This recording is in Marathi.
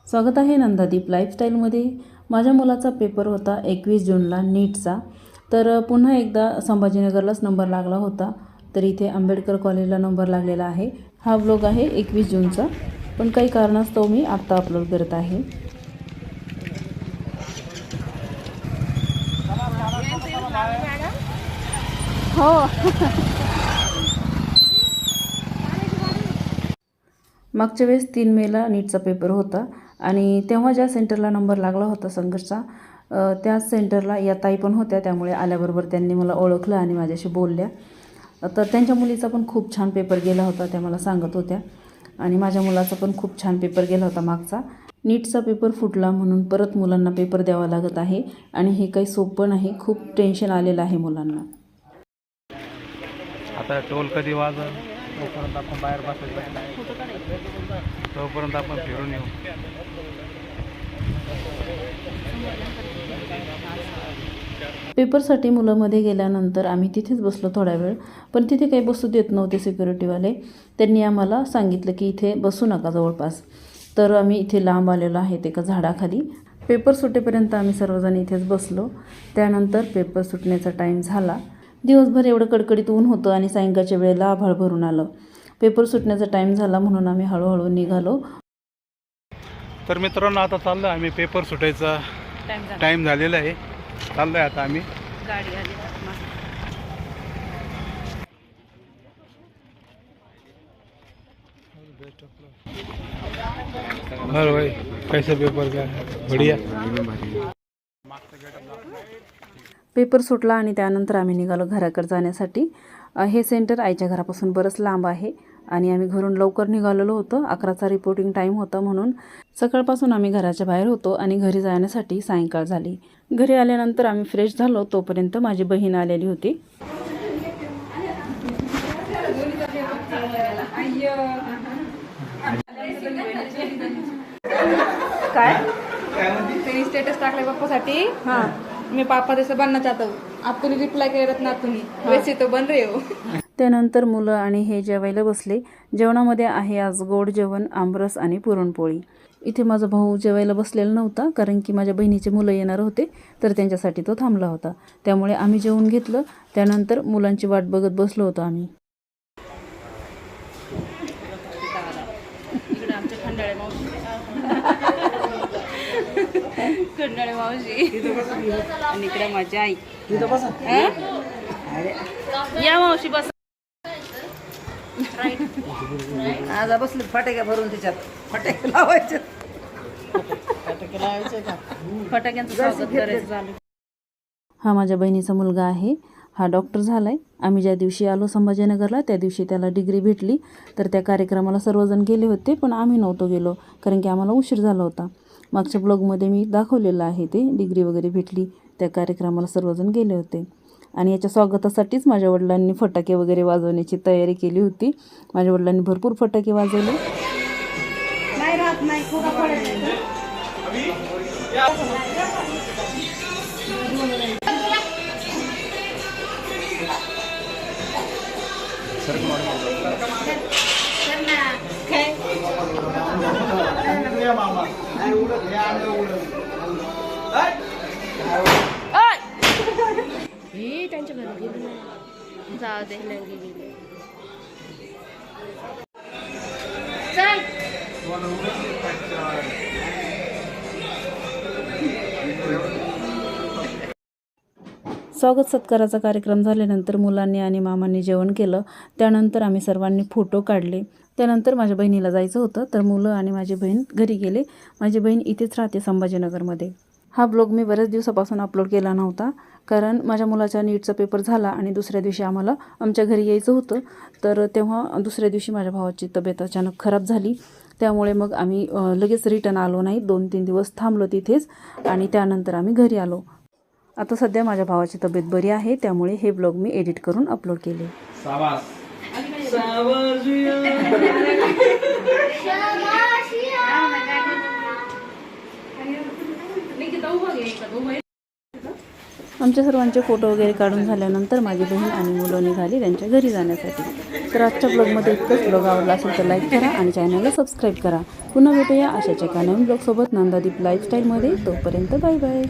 स्वागत आहे नंदादीप लाईफस्टाईलमध्ये। माझ्या मुलाचा पेपर होता 21 जूनला नीटचा। तर पुन्हा एकदा संभाजीनगरलाच नंबर लागला होता, तर इथे आंबेडकर कॉलेजला नंबर लागलेला आहे। हा व्लॉग आहे 21 जूनचा, पण काही कारणास्तव मी आत्ता अपलोड करत आहे। हो मागच्या वेळेस 3 मेला नीटचा पेपर होता आणि तेव्हा ज्या सेंटरला नंबर लागला होता संघर्षचा, त्याच सेंटरला या ताई पण होत्या। त्यामुळे आल्याबरोबर त्यांनी मला ओळखलं आणि माझ्याशी बोलल्या। तर त्यांच्या मुलीचा पण खूप छान पेपर गेला होता, त्या मला सांगत होत्या। आणि माझ्या मुलाचा पण खूप छान पेपर गेला होता मागचा। नीटचा पेपर फुटला म्हणून परत मुलांना पेपर द्यावा लागत आहे आणि हे काही सोपं नाही, खूप टेन्शन आलेलं आहे मुलांना। आता टोल कधी वाजल तोपर्यंत आपण बाहेर बसायचं, तोपर्यंत आपण फिरून येऊ। पेपरसाठी मुलांमध्ये गेल्यानंतर आम्ही तिथेच बसलो थोडा वेळ, पण तिथे काही बसू देत नव्हते सिक्युरिटीवाले। त्यांनी आम्हाला सांगितलं की इथे बसू नका जवळपास। तर आम्ही इथे लांब आलेलो आहेत एका झाडाखाली। पेपर सुटेपर्यंत आम्ही सर्वजण इथेच बसलो। त्यानंतर पेपर सुटण्याचा टाईम झाला। दिवसभर एवढं कडकडीत ऊन होतं आणि सायंकाळच्या वेळेला आभाळ भरून आलं। पेपर सुटण्याचा टाईम झाला म्हणून आम्ही हळूहळू निघालो। तर मित्रांनो, आता चाललो आम्ही, पेपर सुटायचा टाईम झालेला आहे। चाललोय आता आम्ही, गाडी आली। और भाई कैसे पेपर का बढ़िया। पेपर सुटला आणि त्यानंतर आम्ही निघालो घराकडे जाण्यासाठी। हे सेंटर आईच्या घरापासून बरंच लांब आहे आणि आम्ही घरून लवकर निघालेलो होतो। 11चा रिपोर्टिंग टाईम होता म्हणून सकाळपासून आम्ही घराच्या बाहेर होतो आणि घरी जाण्यासाठी सायंकाळ झाली। घरी आल्यानंतर आम्ही फ्रेश झालो, तोपर्यंत माझी बहीण आलेली होती। काय त्यांनी स्टेटस टाकले पप्पासाठी। हाँ मैं पापा जैसे बनना चाहता हूँ, आप तुम्ही रिप्लाय करत ना, तुम्ही वैसे तो बन रहे हो। त्यानंतर मुलं आणि हे जेवायला बसले। जेवणामध्ये आहे आज गोड जेवण, आमरस आणि पुरणपोळी। इथे माझा भाऊ जेवायला बसलेला नव्हता, कारण की माझ्या बहिणीचे मुलं येणार होते, तर त्यांच्यासाठी तो थांबला होता। त्यामुळे आम्ही जेवून घेतलं। त्यानंतर मुलांची वाट बघत बसलो होतो आम्ही। खंडाळे मावशी आणि इकडे माझी आई। या मावशी बस। आज बसले फटाक्या भरून त्याच्यात फटाके लावायचे का फटाक्यांचं स्वागत करायचं झालं। हा माझ्या बहिणीचा मुलगा आहे। हा डॉक्टर झालाय। आम्ही ज्या दिवशी आलो संभाजीनगरला त्या दिवशी त्याला डिग्री भेटली, तर त्या कार्यक्रमाला सर्वजण गेले होते, पण आम्ही नव्हतो गेलो कारण की आम्हाला उशीर झाला होता। मागच्या ब्लॉगमध्ये मी दाखवलेलं आहे, ते डिग्री वगैरे भेटली त्या कार्यक्रमाला सर्वजण गेले होते। आणि याच्या स्वागतासाठीच माझ्या वडिलांनी फटाके वगैरे वाजवण्याची तयारी केली होती। माझ्या वडिलांनी भरपूर फटाके वाजवले। नाही राहत नाही त्यांच्या घरी गेली नाही, जाऊ दे नाही गेली। स्वागत सत्काराचा कार्यक्रम झाल्यानंतर मुलांनी आणि मामांनी जेवण केलं। त्यानंतर आम्ही सर्वांनी फोटो काढले। त्यानंतर माझ्या बहिणीला जायचं होतं, तर मुलं आणि माझी बहीण घरी गेले। माझी बहीण इथेच राहते संभाजीनगरमध्ये। हा ब्लॉग मी बऱ्याच दिवसापासून अपलोड केला नव्हता, कारण माझ्या मुलाचा नीटचा पेपर झाला आणि दुसऱ्या दिवशी आम्हाला आमच्या घरी यायचं होतं। तर तेव्हा दुसऱ्या दिवशी माझ्या भावाची तब्येत अचानक खराब झाली, त्यामुळे मग आम्ही लगेच रिटर्न आलो नाही। 2-3 दिवस थांबलो तिथेच आणि त्यानंतर आम्ही घरी आलो। आता सध्या माझ्या भावाची तब्येत बरी आहे, त्यामुळे हे ब्लॉग मी एडिट करून अपलोड केले। आमच्या सर्वांचे फोटो वगैरे काढून झाल्यानंतर माझी बहीण आणि मुलं निघाली त्यांच्या घरी जाण्यासाठी. तर आजच्या ब्लॉगमध्ये इतकंच. ब्लॉग आवडला असेल तर लाईक करा आणि चॅनलला सबस्क्राईब करा. पुन्हा भेटूया अशाच एका नवीन ब्लॉगसोबत नंदादीप लाईफस्टाईलमध्ये. तोपर्यंत बाय बाय.